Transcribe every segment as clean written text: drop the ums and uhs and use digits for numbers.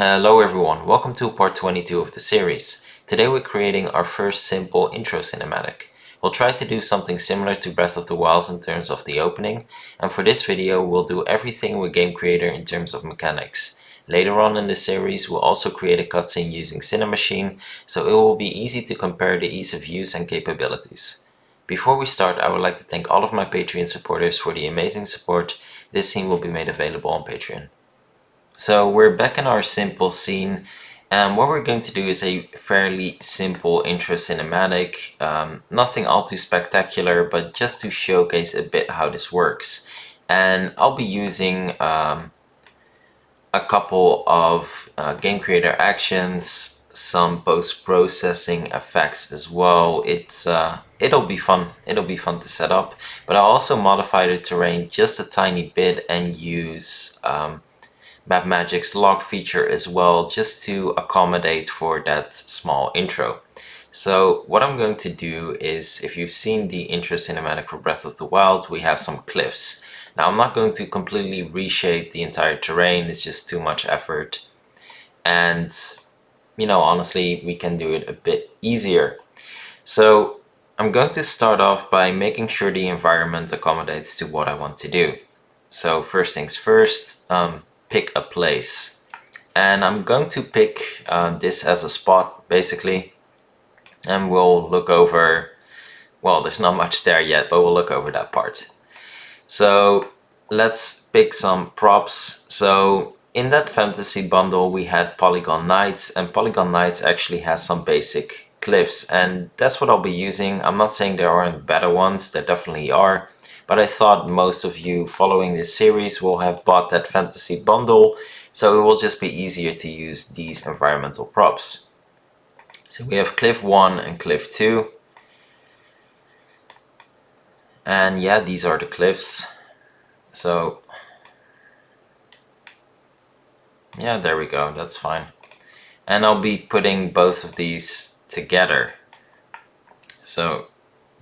Hello everyone, welcome to part 22 of the series. Today we're creating our first simple intro cinematic. We'll try to do something similar to Breath of the Wild in terms of the opening, and for this video we'll do everything with Game Creator in terms of mechanics. Later on in the series we'll also create a cutscene using Cinemachine, so it will be easy to compare the ease of use and capabilities. Before we start, I would like to thank all of my Patreon supporters for the amazing support. This scene will be made available on Patreon. So we're back in our simple scene, and what we're going to do is a fairly simple intro cinematic, nothing all too spectacular, but just to showcase a bit how this works. And I'll be using a couple of game creator actions, some post-processing effects as well. It'll be fun. It'll be fun to set up, but I'll also modify the terrain just a tiny bit and use BotW's log feature as well, just to accommodate for that small intro. So what I'm going to do is, if you've seen the intro cinematic for Breath of the Wild, we have some cliffs. Now I'm not going to completely reshape the entire terrain, it's just too much effort. And, you know, honestly, we can do it a bit easier. So I'm going to start off by making sure the environment accommodates to what I want to do. So first things first, pick a place, and I'm going to pick this as a spot basically, and we'll look over, well, there's not much there yet, but we'll look over that part. So let's pick some props. So in that fantasy bundle we had Polygon Knights, and Polygon Knights actually has some basic cliffs, and that's what I'll be using. I'm not saying there aren't better ones, there definitely are, but I thought most of you following this series will have bought that fantasy bundle, so it will just be easier to use these environmental props. So we have cliff 1 and cliff 2. And yeah, these are the cliffs. So yeah, there we go, that's fine. And I'll be putting both of these together. So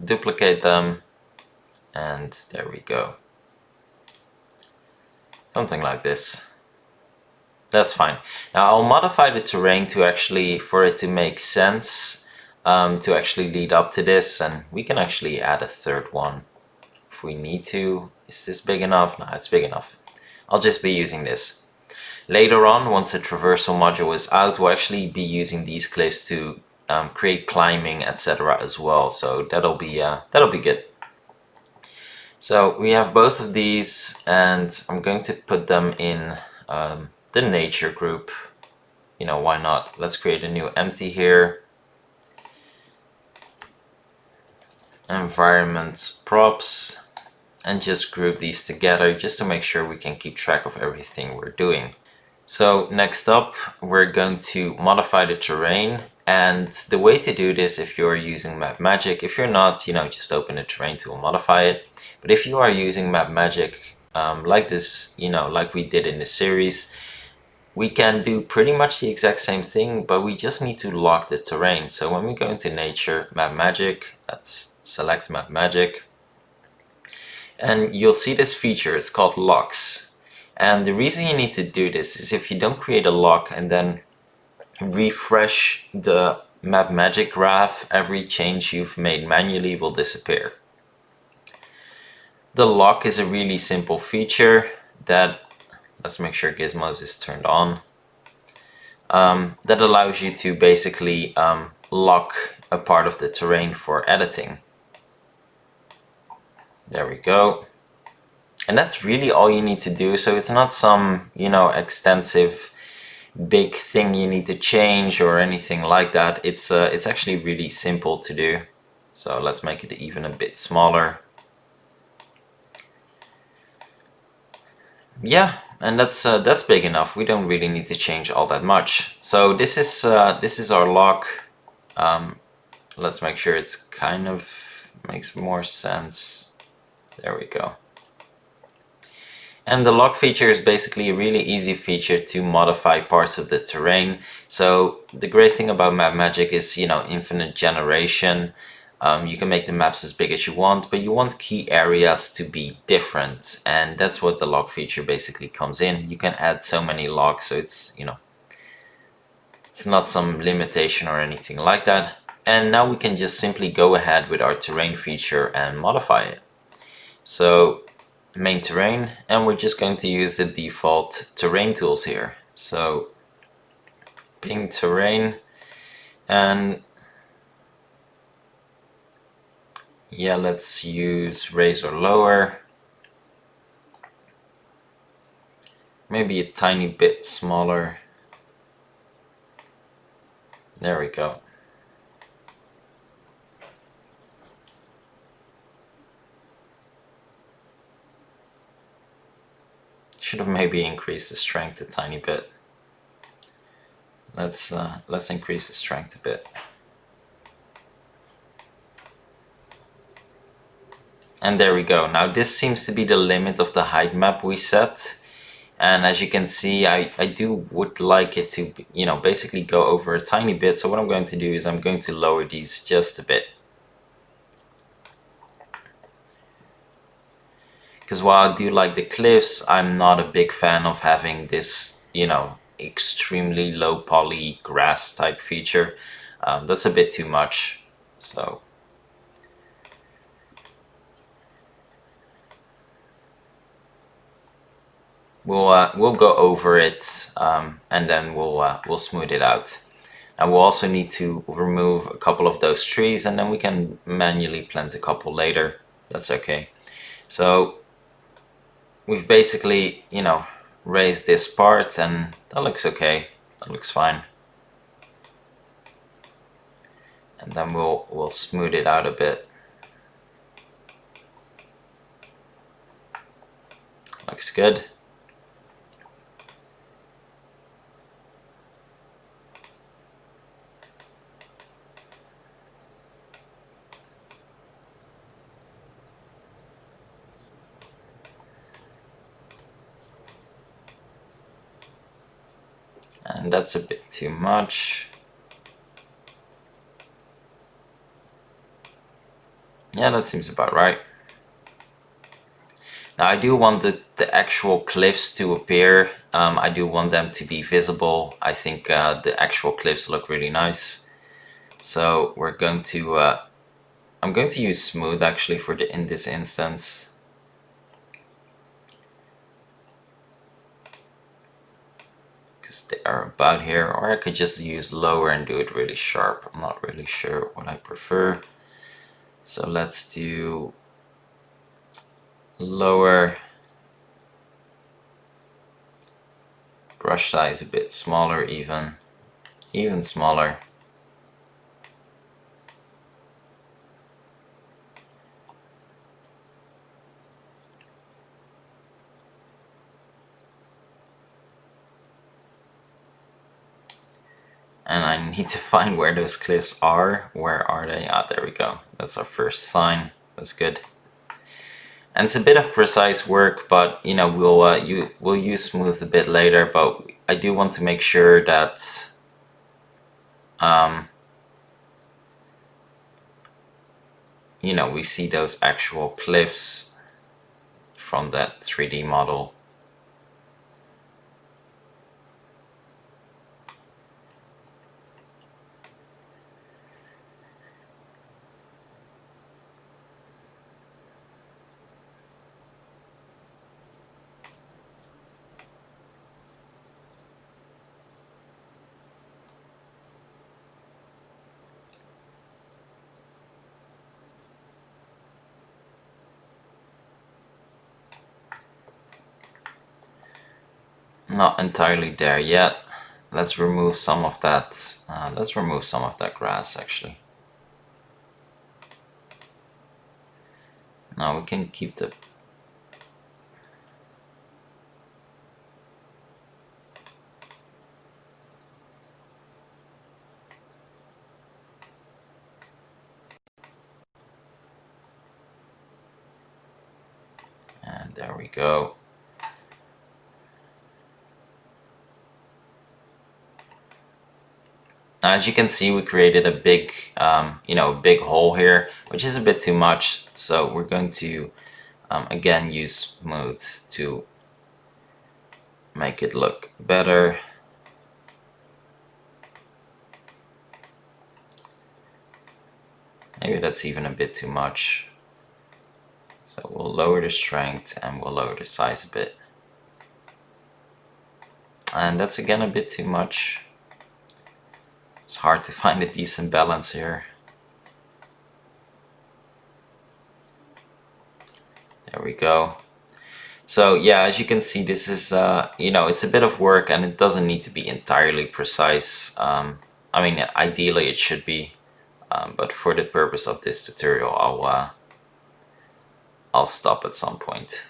duplicate them. And there we go. Something like this. That's fine. Now I'll modify the terrain to actually, for it to make sense, to actually lead up to this, and we can actually add a third one if we need to. Is this big enough? No, it's big enough. I'll just be using this. Later on, once the traversal module is out, we'll actually be using these cliffs to create climbing, etc. as well. So that'll be good. So we have both of these, and I'm going to put them in the nature group. You know, why not? Let's create a new empty here. Environment props, and just group these together just to make sure we can keep track of everything we're doing. So next up, we're going to modify the terrain. And the way to do this, if you're using BotW, if you're not, you know, just open the terrain tool and modify it. But if you are using BotW, like this, you know, like we did in the series, we can do pretty much the exact same thing, but we just need to lock the terrain. So when we go into nature, BotW, let's select BotW, and you'll see this feature, it's called locks. And the reason you need to do this is if you don't create a lock and then refresh the BotW graph, every change you've made manually will disappear. The lock is a really simple feature that, let's make sure Gizmos is turned on, that allows you to basically lock a part of the terrain for editing. There we go. And that's really all you need to do. So it's not some, you know, extensive big thing you need to change or anything like that. It's actually really simple to do. So let's make it even a bit smaller. Yeah, and that's big enough. We don't really need to change all that much. So this is our lock. Let's make sure it's kind of makes more sense. There we go. And the lock feature is basically a really easy feature to modify parts of the terrain. So the great thing about BotW is, you know, infinite generation. You can make the maps as big as you want, but you want key areas to be different, and that's what the lock feature basically comes in. You can add so many locks, so it's, you know, It's not some limitation or anything like that. And now we can just simply go ahead with our terrain feature and modify it. So main terrain, and we're just going to use the default terrain tools here. So ping terrain, and yeah, let's use raise or lower. Maybe a tiny bit smaller. There we go. Should have maybe increased the strength a tiny bit. Let's increase the strength a bit. And there we go. Now this seems to be the limit of the height map we set. And as you can see, I would like it to, basically go over a tiny bit. So what I'm going to do is I'm going to lower these just a bit. Because while I do like the cliffs, I'm not a big fan of having this, extremely low poly grass type feature. That's a bit too much. So we'll go over it, and then we'll smooth it out. And we'll also need to remove a couple of those trees, and then we can manually plant a couple later. That's okay. So we've basically, raised this part, and that looks okay. That looks fine. And then we'll smooth it out a bit. Looks good. And that's a bit too much. Yeah, that seems about right. Now I do want the actual cliffs to appear. I do want them to be visible. I think the actual cliffs look really nice. So we're going to, I'm going to use smooth actually in this instance. Because they are about here, or I could just use lower and do it really sharp. I'm not really sure what I prefer. So let's do lower. Brush size a bit smaller, even smaller. And I need to find where those cliffs are. Where are they? Ah, there we go. That's our first sign. That's good. And it's a bit of precise work, but we'll use smooth a bit later. But I do want to make sure that we see those actual cliffs from that 3D model. Not entirely there yet. Let's remove some of that. Let's remove some of that grass actually. Now we can keep the and there we go. Now, as you can see, we created a big, big hole here, which is a bit too much. So we're going to, again, use smooth to make it look better. Maybe that's even a bit too much. So we'll lower the strength and we'll lower the size a bit. And that's again a bit too much. It's hard to find a decent balance here. There we go. So yeah, as you can see, this is, you know, it's a bit of work and it doesn't need to be entirely precise. I mean, ideally it should be, but for the purpose of this tutorial, I'll stop at some point.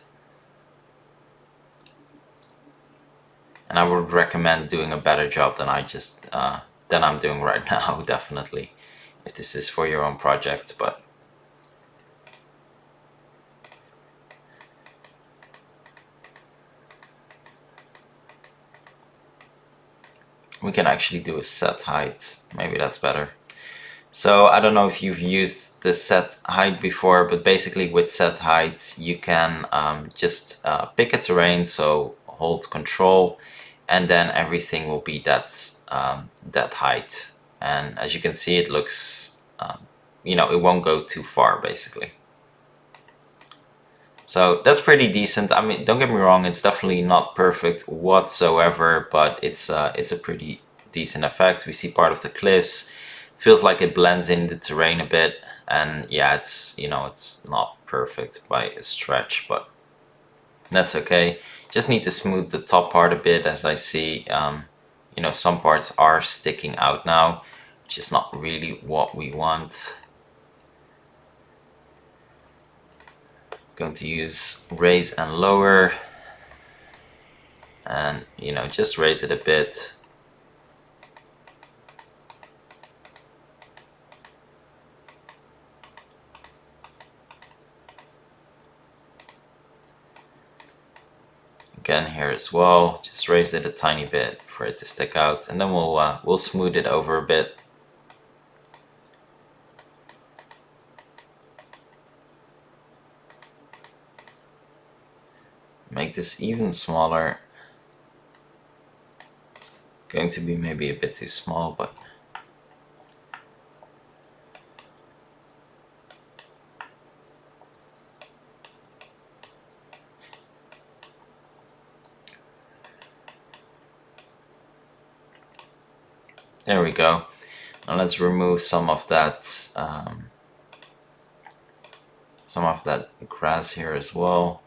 And I would recommend doing a better job than than I'm doing right now, definitely, if this is for your own project, but we can actually do a set height. Maybe that's better. So I don't know if you've used the set height before, but basically with set height you can just pick a terrain, so hold control, and then everything will be that height. And as you can see, it looks, you know, it won't go too far basically. So that's pretty decent. I mean, don't get me wrong, it's definitely not perfect whatsoever, but it's a pretty decent effect. We see part of the cliffs. Feels like it blends in the terrain a bit, and yeah, it's, you know, it's not perfect by a stretch, but that's okay. Just need to smooth the top part a bit, as I see, you know, some parts are sticking out now, which is not really what we want. Going to use raise and lower, and, you know, just raise it a bit. Again here as well, just raise it a tiny bit for it to stick out, and then we'll smooth it over a bit. Make this even smaller. It's going to be maybe a bit too small, but there we go. Now let's remove some of that grass here as well.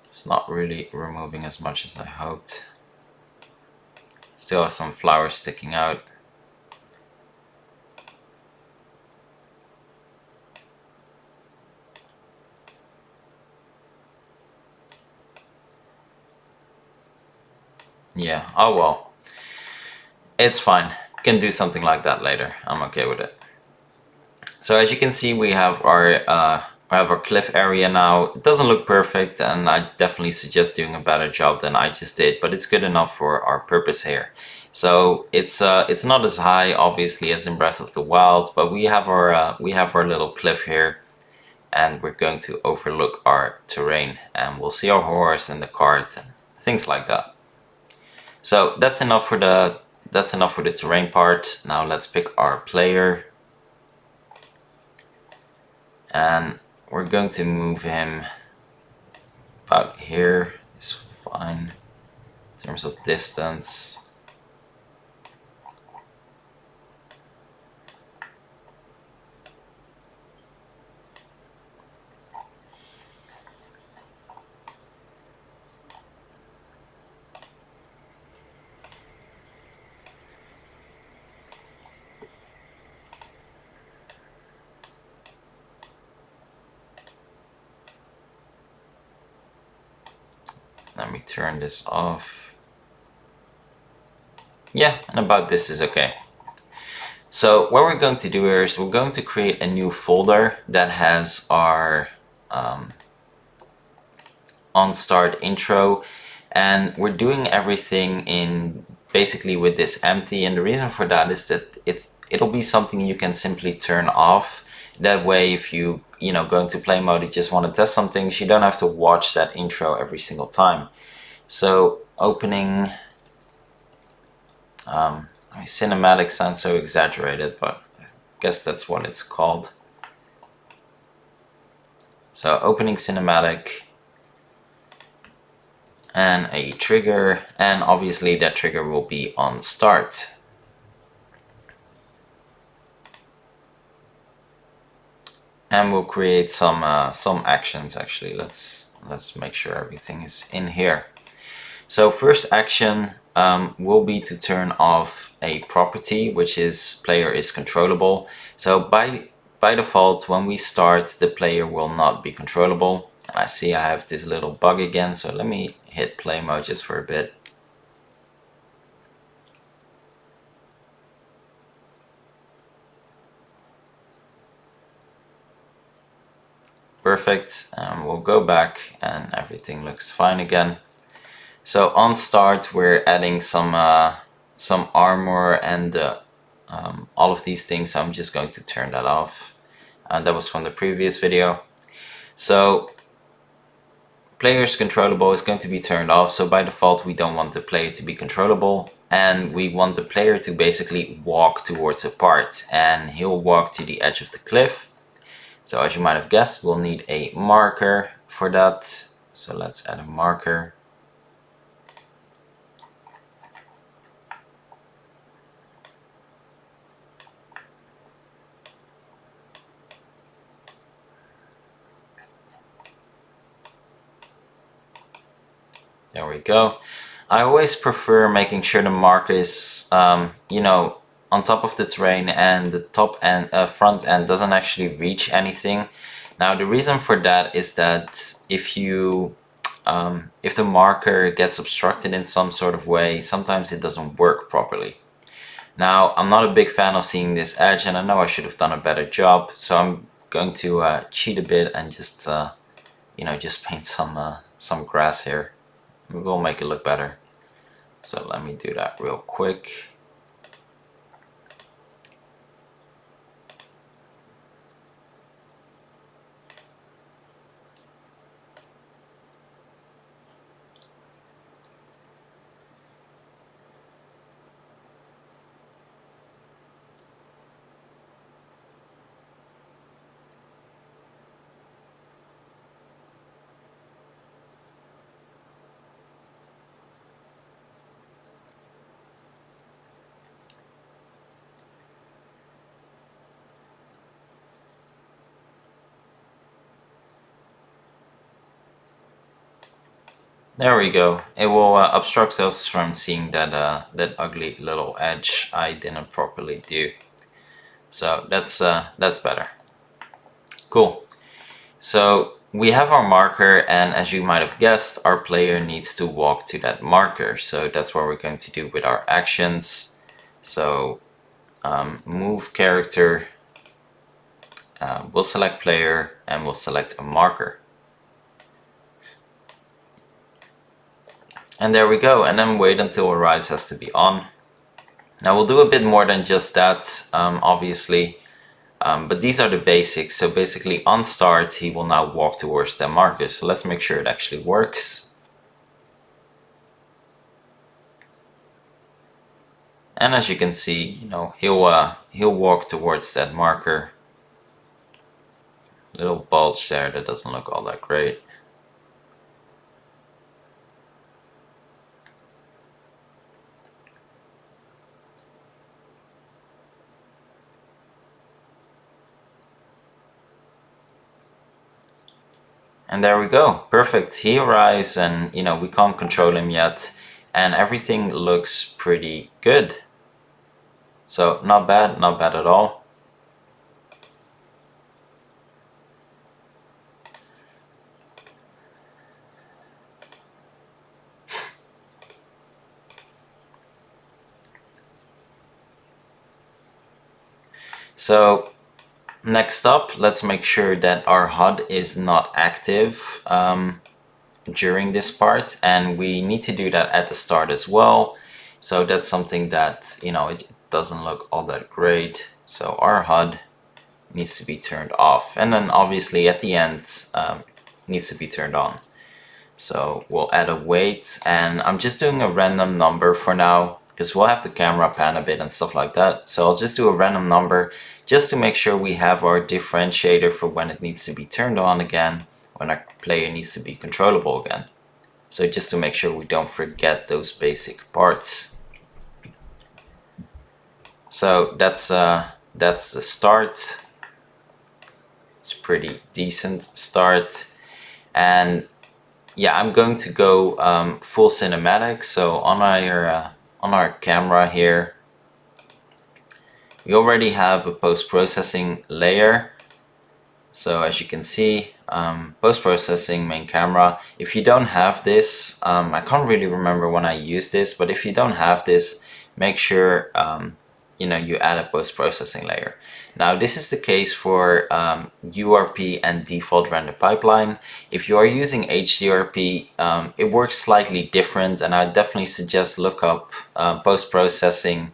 It's not really removing as much as I hoped. Still have some flowers sticking out. Yeah, oh well. It's fine. Can do something like that later. I'm okay with it. So as you can see, we have our cliff area now. It doesn't look perfect, and I definitely suggest doing a better job than I just did, but it's good enough for our purpose here. So it's not as high, obviously, as in Breath of the Wild, but we have our little cliff here, and we're going to overlook our terrain, and we'll see our horse and the cart and things like that. So that's enough for the terrain part. Now let's pick our player, and we're going to move him about here. Is fine in terms of distance. Let me turn this off. Yeah, and about this is okay. So what we're going to do here is we're going to create a new folder that has our on start intro, and we're doing everything in basically with this empty, and the reason for that is that it'll be something you can simply turn off. That way, if you going to play mode, you just want to test some things, you don't have to watch that intro every single time. So opening, cinematic sounds so exaggerated, but I guess that's what it's called. So opening cinematic and a trigger, and obviously that trigger will be on start. And we'll create some actions. Actually, let's make sure everything is in here. So first action will be to turn off a property, which is player is controllable. So by default, when we start, the player will not be controllable. And I see I have this little bug again, so let me hit play mode just for a bit. Perfect, and we'll go back and everything looks fine again. So on start, we're adding some armor and all of these things. So I'm just going to turn that off. And that was from the previous video. So player's controllable is going to be turned off. So by default, we don't want the player to be controllable, and we want the player to basically walk towards a part, and he'll walk to the edge of the cliff. So as you might have guessed, we'll need a marker for that. So let's add a marker. There we go. I always prefer making sure the marker is, on top of the terrain, and the top and front end doesn't actually reach anything. Now the reason for that is that if the marker gets obstructed in some sort of way, sometimes it doesn't work properly. Now I'm not a big fan of seeing this edge, and I know I should have done a better job, so I'm going to cheat a bit and just just paint some grass here. We'll make it look better. So let me do that real quick. There we go. It will obstruct us from seeing that that ugly little edge I didn't properly do. So that's better. Cool. So we have our marker, and as you might have guessed, our player needs to walk to that marker. So that's what we're going to do with our actions. So move character, we'll select player, and we'll select a marker. And there we go, and then wait until arrives has to be on. Now we'll do a bit more than just that, obviously, but these are the basics. So basically on start, he will now walk towards the marker. So let's make sure it actually works. And as you can see, he'll walk towards that marker. Little bulge there that doesn't look all that great. And there we go, perfect. He arrives, and we can't control him yet, and everything looks pretty good. So not bad at all. So next up, let's make sure that our HUD is not active during this part, and we need to do that at the start as well. So that's something that, it doesn't look all that great. So our HUD, needs to be turned off, and then obviously at the end needs to be turned on. So we'll add a weight, and I'm just doing a random number for now because we'll have the camera pan a bit and stuff like that. So I'll just do a random number just to make sure we have our differentiator for when it needs to be turned on again, when our player needs to be controllable again. So just to make sure we don't forget those basic parts. So that's the start. It's a pretty decent start. And yeah, I'm going to go full cinematic. So on our camera here, we already have a post-processing layer. So as you can see, post-processing main camera. If you don't have this, I can't really remember when I used this, but if you don't have this, make sure you add a post-processing layer. Now this is the case for URP and default render pipeline. If you are using HDRP, it works slightly different, and I definitely suggest look up post-processing.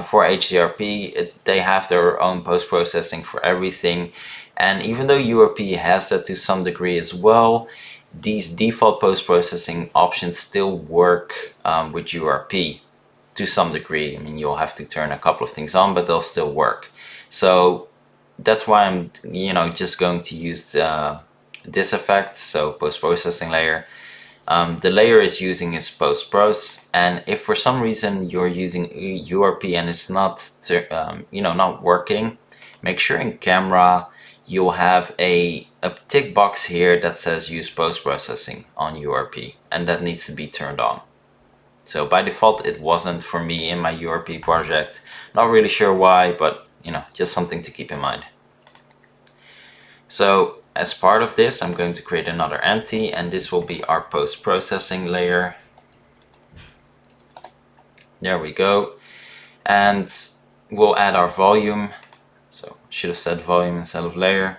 For HDRP, they have their own post-processing for everything, and even though URP has that to some degree as well, these default post-processing options still work with URP to some degree. I mean, you'll have to turn a couple of things on, but they'll still work. So that's why I'm just going to use this effect, so post-processing layer. The layer is using is post-pros, and if for some reason you're using URP and it's not not working, make sure in camera you'll have a tick box here that says use post-processing on URP, and that needs to be turned on. So by default it wasn't for me in my URP project. Not really sure why, but just something to keep in mind. So as part of this, I'm going to create another empty, and this will be our post-processing layer. There we go. And we'll add our volume. So should have said volume instead of layer.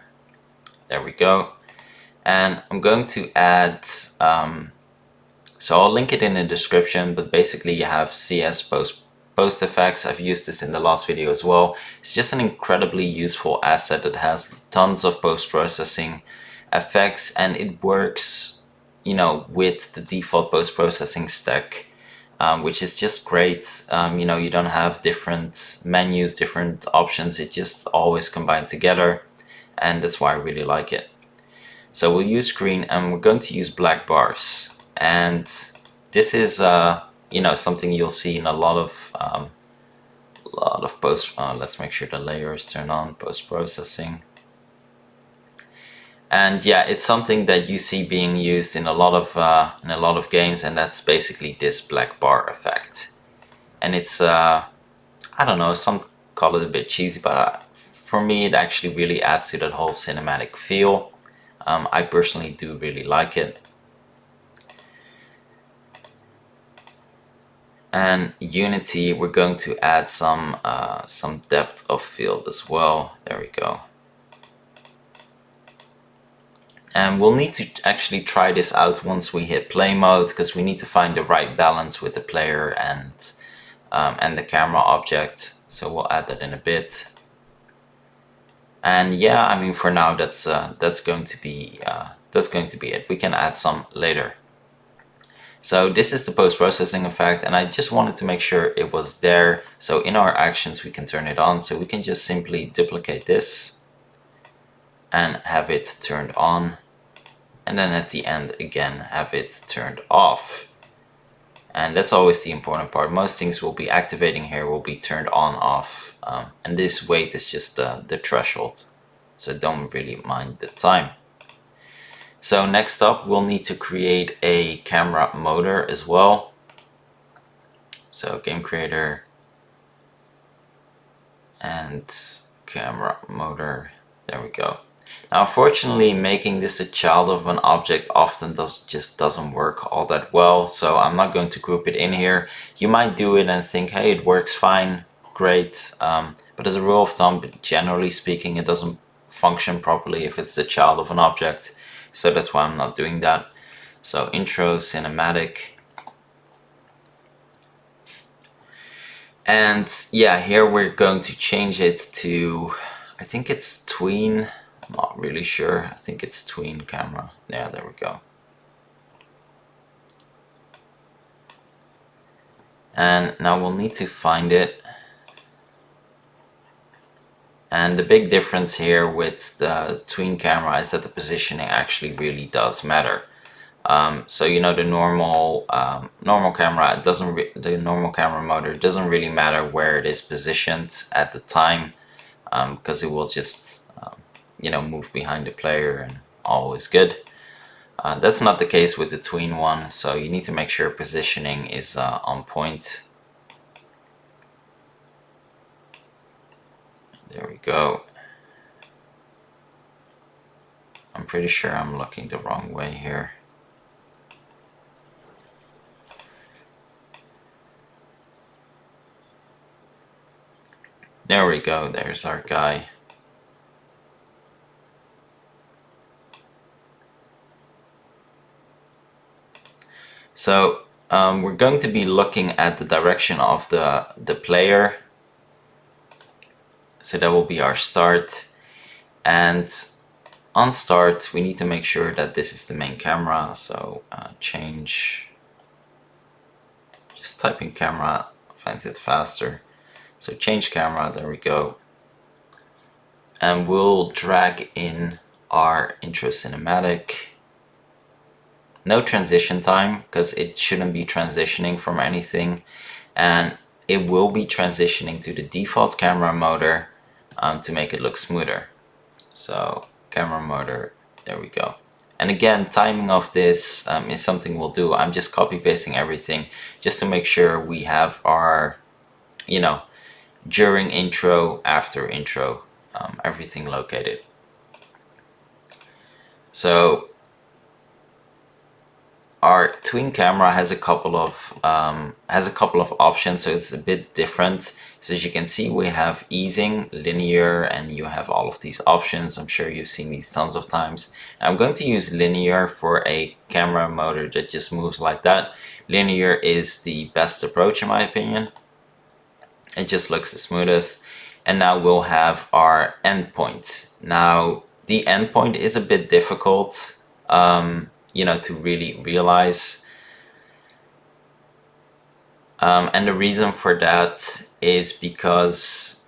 There we go. And I'm going to add, so I'll link it in the description, but basically you have CS post effects. I've used this in the last video as well. It's just an incredibly useful asset that has tons of post-processing effects, and it works with the default post-processing stack, which is just great. You don't have different menus, different options. It just always combined together, and that's why I really like it. So we'll use screen, and we're going to use black bars, and this is something you'll see in a lot of post. Let's make sure the layer is turned on, post-processing. And yeah, it's something that you see being used in a lot of games, and that's basically this black bar effect. And it's I don't know, some call it a bit cheesy, but for me it actually really adds to that whole cinematic feel. I personally do really like it. And Unity, we're going to add some depth of field as well. There we go. And we'll need to actually try this out once we hit play mode, because we need to find the right balance with the player and the camera object. So we'll add that in a bit. And yeah, I mean, for now that's going to be it. We can add some later. So this is the post-processing effect, and I just wanted to make sure it was there. So in our actions we can turn it on. So we can just simply duplicate this and have it turned on, and then at the end again have it turned off. And that's always the important part. Most things we'll be activating here will be turned on, off, and this weight is just the threshold, so don't really mind the time. So next up, we'll need to create a camera motor as well. So game creator and camera motor, there we go. Now unfortunately, making this a child of an object often just doesn't work all that well, so I'm not going to group it in here. You might do it and think, hey, it works fine, great, but as a rule of thumb, generally speaking, it doesn't function properly if it's the child of an object. So that's why I'm not doing that. So intro, cinematic. And yeah, here we're going to change it to I think it's tween. I'm not really sure. I think it's tween camera. Yeah, there we go. And now we'll need to find it. And the big difference here with the tween camera is that the positioning actually really does matter. So you know, the normal camera the normal camera motor doesn't really matter where it is positioned at the time, because it will just you know, move behind the player and all is good. That's not the case with the tween one, so you need to make sure positioning is on point. There we go. I'm pretty sure I'm looking the wrong way here. There we go, there's our guy. So we're going to be looking at the direction of the player. So that will be our start. And on start, we need to make sure that this is the main camera. So change, just type in camera, finds it faster. So change camera, there we go. And we'll drag in our intro cinematic. No transition time, because it shouldn't be transitioning from anything. And it will be transitioning to the default camera motor to make it look smoother. So camera motor, there we go. And again, timing of this is something we'll do. I'm just copy pasting everything just to make sure we have our, you know, during intro, after intro, everything located. So our tween camera has a couple of options, so it's a bit different. So as you can see, we have easing, linear, and you have all of these options. I'm sure you've seen these tons of times. I'm going to use linear for a camera motor that just moves like that. Linear is the best approach in my opinion. It just looks the smoothest. And now we'll have our endpoint. Now the endpoint is a bit difficult, you know, to really realize. And the reason for that is because,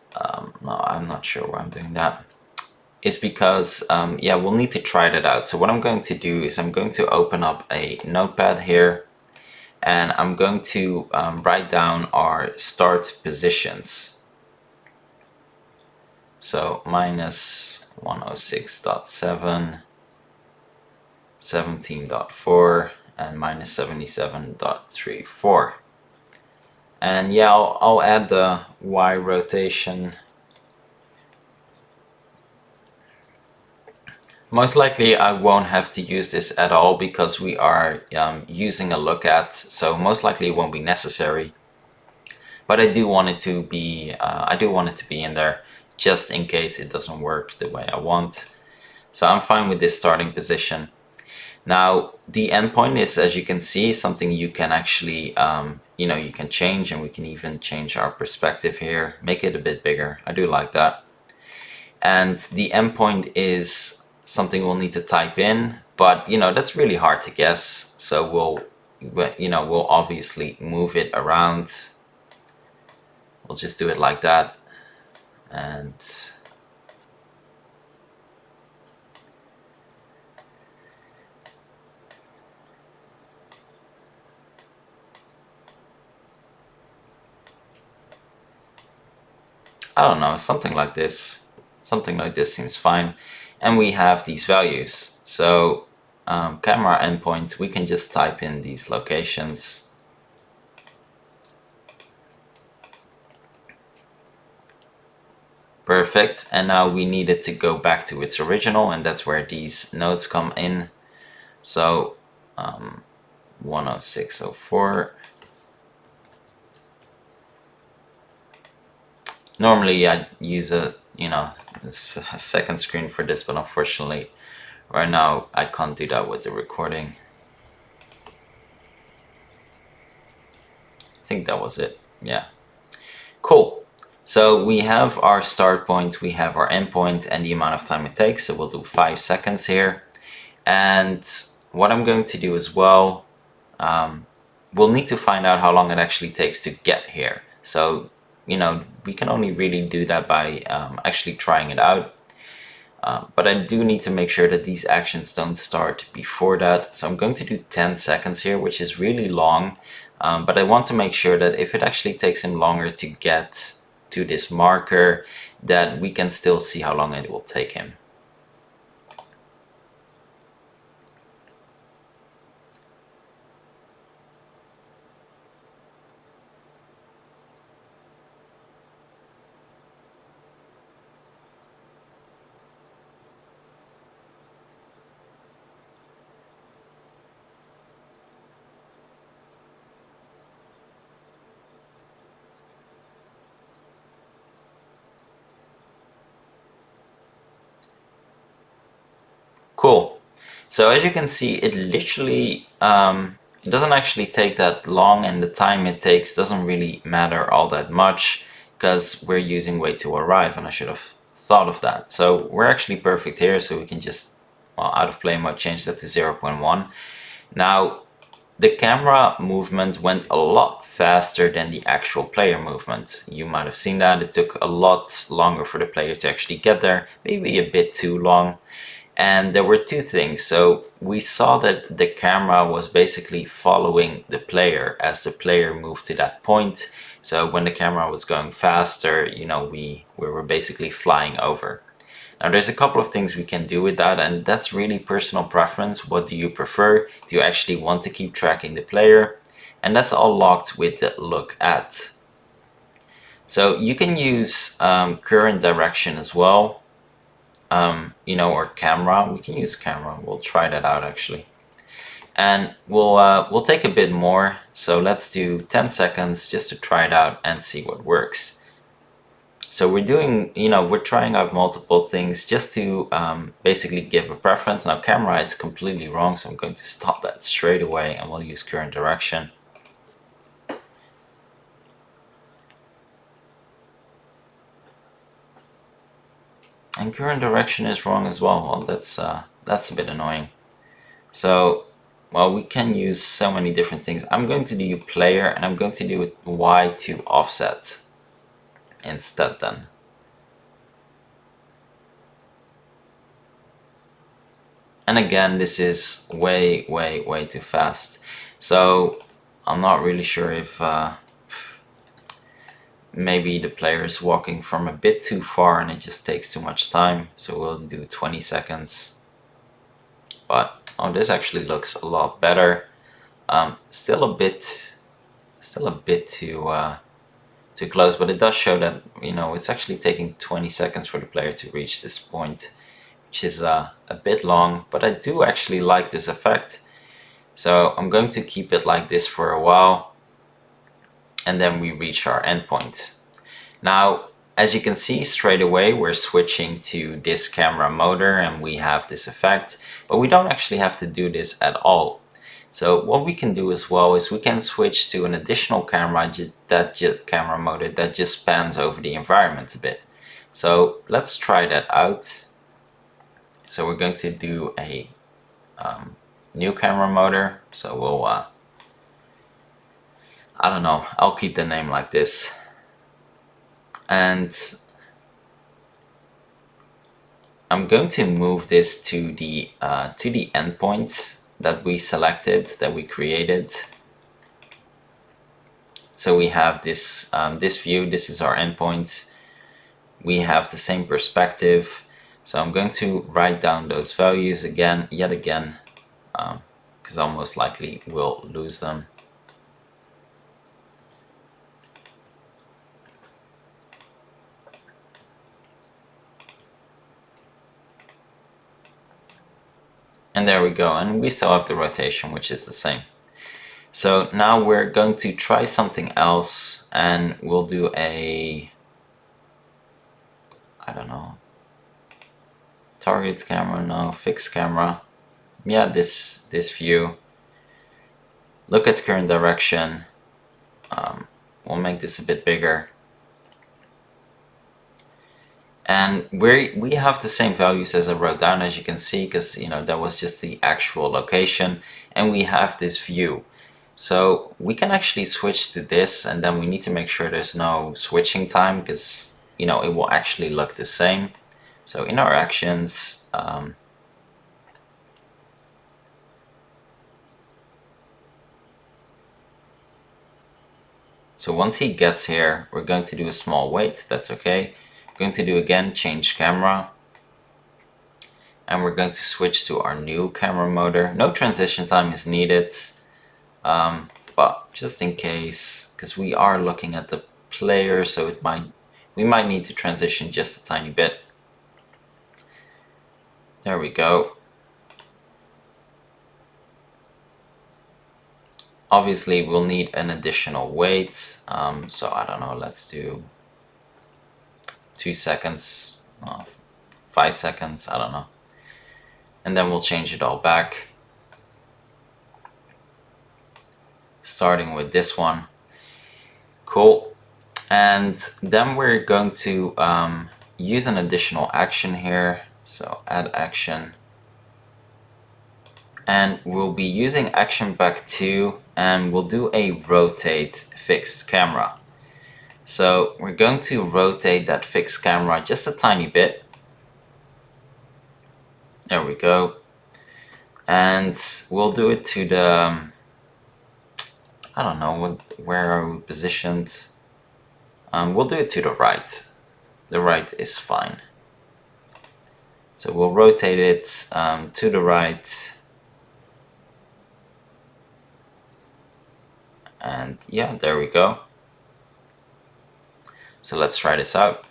no, I'm not sure why I'm doing that. It's because, yeah, we'll need to try that out. So what I'm going to do is I'm going to open up a notepad here, and I'm going to write down our start positions. So minus 106.7, 17.4, and minus 77.34. And yeah, I'll add the Y rotation. Most likely I won't have to use this at all because we are using a look at, so most likely it won't be necessary. But I do want it to be in there just in case it doesn't work the way I want. So I'm fine with this starting position. Now the endpoint is, as you can see, something you can actually you know, you can change, and we can even change our perspective here, make it a bit bigger. I do like that. And the endpoint is something we'll need to type in, but you know, that's really hard to guess. So we'll obviously move it around. We'll just do it like that. And I don't know, something like this. Something like this seems fine. And we have these values. So camera endpoints, we can just type in these locations. Perfect. And now we need it to go back to its original, and that's where these nodes come in. So 106.04. Normally I'd use a second screen for this, but unfortunately right now I can't do that with the recording. I think that was it. Yeah. Cool. So we have our start point, we have our end point, and the amount of time it takes. So we'll do 5 seconds here. And what I'm going to do as well, we'll need to find out how long it actually takes to get here. So, you know, we can only really do that by actually trying it out. But I do need to make sure that these actions don't start before that. So I'm going to do 10 seconds here, which is really long. But I want to make sure that if it actually takes him longer to get to this marker, that we can still see how long it will take him. Cool. So as you can see, it literally, it doesn't actually take that long, and the time it takes doesn't really matter all that much because we're using wait to arrive, and I should have thought of that. So we're actually perfect here, so we can just, well, out of play mode, change that to 0.1. Now, the camera movement went a lot faster than the actual player movement. You might have seen that. It took a lot longer for the player to actually get there, maybe a bit too long. And there were two things. So we saw that the camera was basically following the player as the player moved to that point. So when the camera was going faster, you know, we were basically flying over. Now there's a couple of things we can do with that, and that's really personal preference. What do you prefer? Do you actually want to keep tracking the player? And that's all locked with the look at. So you can use current direction as well. You know, or camera. We can use camera. We'll try that out actually. And we'll take a bit more. So let's do 10 seconds just to try it out and see what works. So we're doing, you know, we're trying out multiple things just to basically give a preference. Now camera is completely wrong, so I'm going to stop that straight away and we'll use current direction. And current direction is wrong as well. Well, that's a bit annoying. So, well, we can use so many different things. I'm going to do player, and I'm going to do it Y to offset instead then. And again, this is way too fast. So I'm not really sure if maybe the player is walking from a bit too far and it just takes too much time. So we'll do 20 seconds. But oh, this actually looks a lot better. Still a bit too close, but it does show that, you know, it's actually taking 20 seconds for the player to reach this point, which is a bit long, but I do actually like this effect. So I'm going to keep it like this for a while, and then we reach our endpoint. Now, as you can see straight away, we're switching to this camera motor and we have this effect, but we don't actually have to do this at all. So what we can do as well is we can switch to an additional camera, camera motor that just spans over the environment a bit. So let's try that out. So we're going to do a new camera motor. So we'll, I don't know, I'll keep the name like this. And I'm going to move this to the endpoints that we selected, that we created. So we have this this view. This is our endpoints. We have the same perspective. So I'm going to write down those values again, yet again, because I'll most likely will lose them. And there we go, and we still have the rotation, which is the same. So now we're going to try something else, and we'll do a, I don't know, target camera, no, fixed camera. Yeah, this view. Look at current direction. We'll make this a bit bigger. And we have the same values as I wrote down, as you can see, because that was just the actual location, and we have this view. So we can actually switch to this, and then we need to make sure there's no switching time, because it will actually look the same. So in our actions, so once he gets here, we're going to do a small wait. That's okay. Going to do again, change camera. And we're going to switch to our new camera motor. No transition time is needed, but just in case, because we are looking at the player, so we might need to transition just a tiny bit. There we go. Obviously, we'll need an additional wait, so I don't know, let's do 2 seconds, 5 seconds, I don't know. And then we'll change it all back. Starting with this one. Cool. And then we're going to use an additional action here. So add action. And we'll be using action back 2, and we'll do a rotate fixed camera. So we're going to rotate that fixed camera just a tiny bit. There we go. And we'll do it to the, I don't know, where are we positioned? We'll do it to the right. The right is fine. So we'll rotate it to the right. And yeah, there we go. So let's try this out.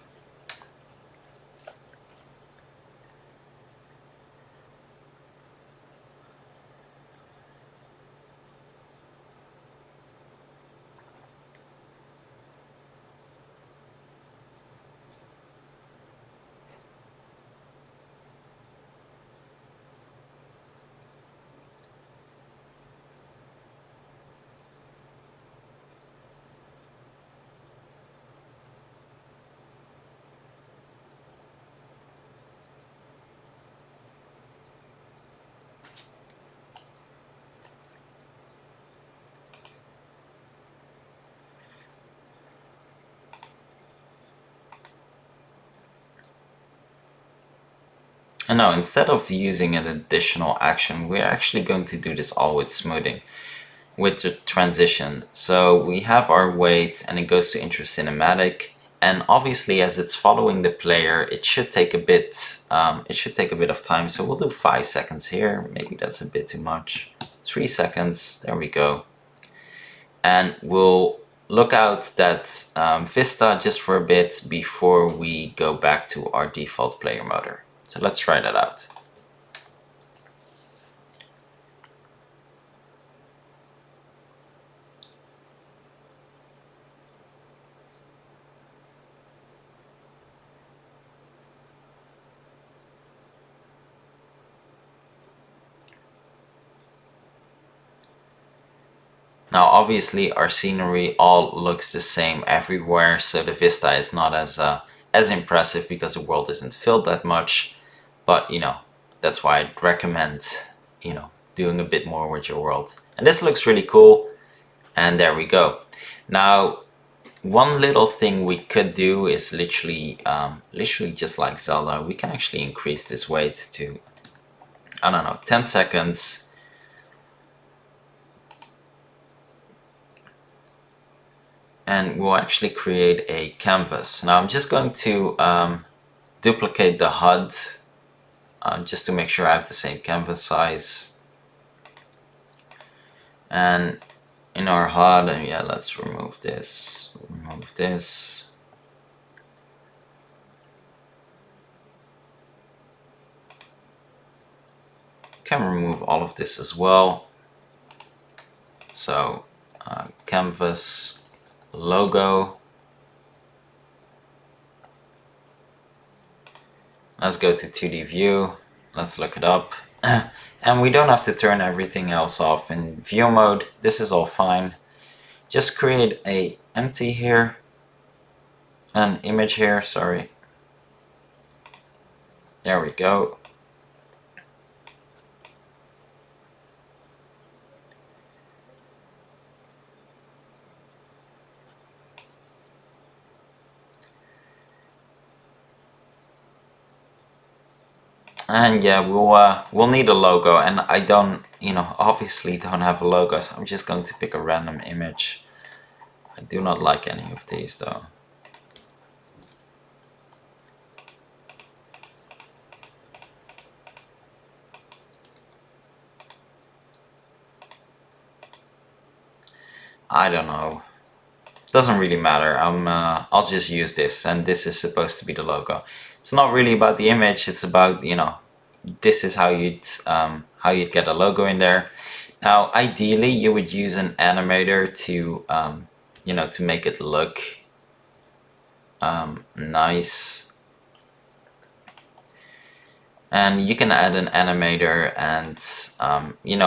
And now, instead of using an additional action, we're actually going to do this all with smoothing, with the transition. So we have our wait, and it goes to intro cinematic. And obviously, as it's following the player, it should take a bit. It should take a bit of time. So we'll do 5 seconds here. Maybe that's a bit too much. 3 seconds. There we go. And we'll look out that Vista just for a bit before we go back to our default player motor. So let's try that out. Now obviously our scenery all looks the same everywhere, so the vista is not as impressive because the world isn't filled that much, but that's why I'd recommend doing a bit more with your world. And this looks really cool, and there we go. Now one little thing we could do is literally just like Zelda, we can actually increase this wait to, I don't know, 10 seconds. And we'll actually create a canvas. Now I'm just going to duplicate the HUD just to make sure I have the same canvas size. And in our HUD, yeah, let's remove this, remove this. Can remove all of this as well. So canvas logo. Let's go to 2D view. Let's look it up. And we don't have to turn everything else off in view mode. This is all fine. Just create a empty here, an image here, sorry. There we go. And yeah, we'll need a logo, and I don't, obviously don't have a logo, so I'm just going to pick a random image. I do not like any of these though. I don't know. Doesn't really matter. I'll just use this, and this is supposed to be the logo. It's not really about the image. It's about, this is how you'd get a logo in there. Now, ideally, you would use an animator to to make it look nice. And you can add an animator and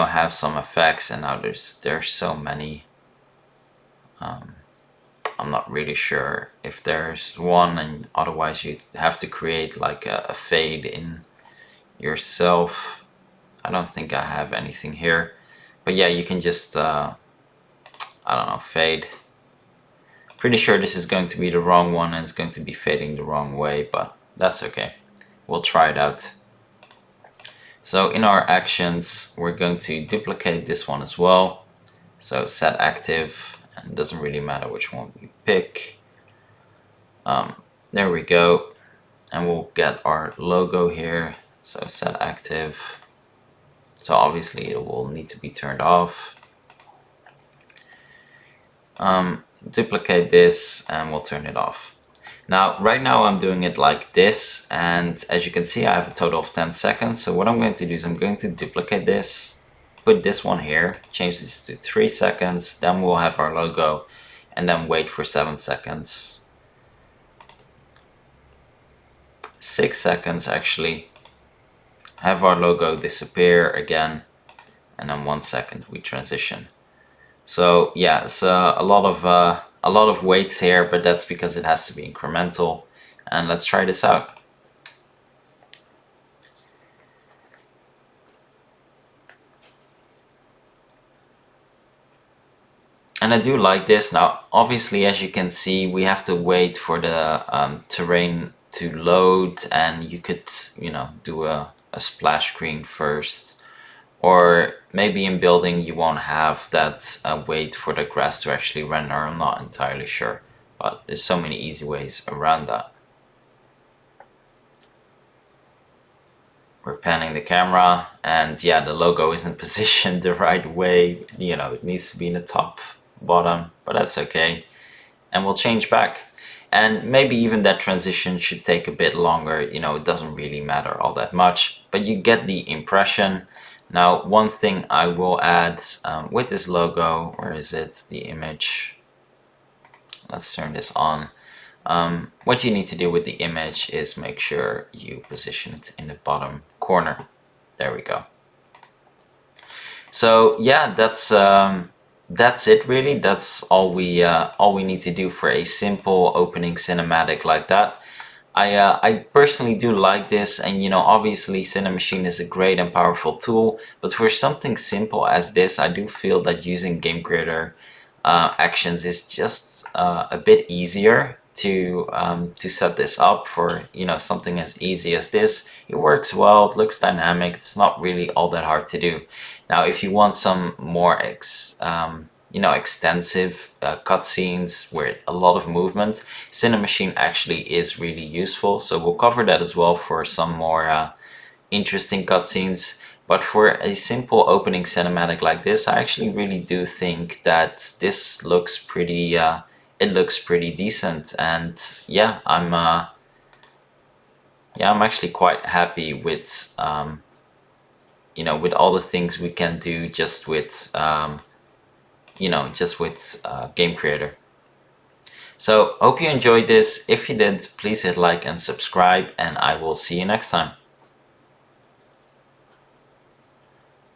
have some effects. And now there's so many. I'm not really sure if there's one, and otherwise you have to create like a fade in yourself. I don't think I have anything here, but yeah, you can just I don't know, fade. Pretty sure this is going to be the wrong one and it's going to be fading the wrong way, but that's okay. We'll try it out. So in our actions, we're going to duplicate this one as well. So set active, and it doesn't really matter which one we pick. There we go. And we'll get our logo here. So set active. So obviously it will need to be turned off. Duplicate this and we'll turn it off. Now, right now I'm doing it like this, and as you can see, I have a total of 10 seconds. So what I'm going to do is I'm going to duplicate this, put this one here, change this to 3 seconds, then we'll have our logo, and then wait for 7 seconds. 6 seconds actually. Have our logo disappear again, and then 1 second we transition. So yeah, it's a lot of weights here, but that's because it has to be incremental. And let's try this out. And I do like this. Now, obviously, as you can see, we have to wait for the terrain to load, and you could, do a splash screen first. Or maybe in building you won't have that wait for the grass to actually render. I'm not entirely sure, but there's so many easy ways around that. We're panning the camera, and yeah, the logo isn't positioned the right way. It needs to be in the top, bottom, but that's okay. And we'll change back. And maybe even that transition should take a bit longer. It doesn't really matter all that much, but you get the impression. Now, one thing I will add with this logo, where is it, the image? Let's turn this on. What you need to do with the image is make sure you position it in the bottom corner. There we go. So yeah, that's it really. That's all we need to do for a simple opening cinematic like that. I personally do like this, and obviously Cinemachine is a great and powerful tool, but for something simple as this, I do feel that using Game Creator actions is just a bit easier to set this up for something as easy as this. It works well, it looks dynamic, it's not really all that hard to do. Now, if you want some more extensive cutscenes with a lot of movement, Cinemachine actually is really useful. So we'll cover that as well for some more interesting cutscenes. But for a simple opening cinematic like this, I actually really do think that this looks pretty. It looks pretty decent, and yeah, I'm actually quite happy with with all the things we can do just with Game Creator. So hope you enjoyed this. If you did, please hit like and subscribe, and I will see you next time.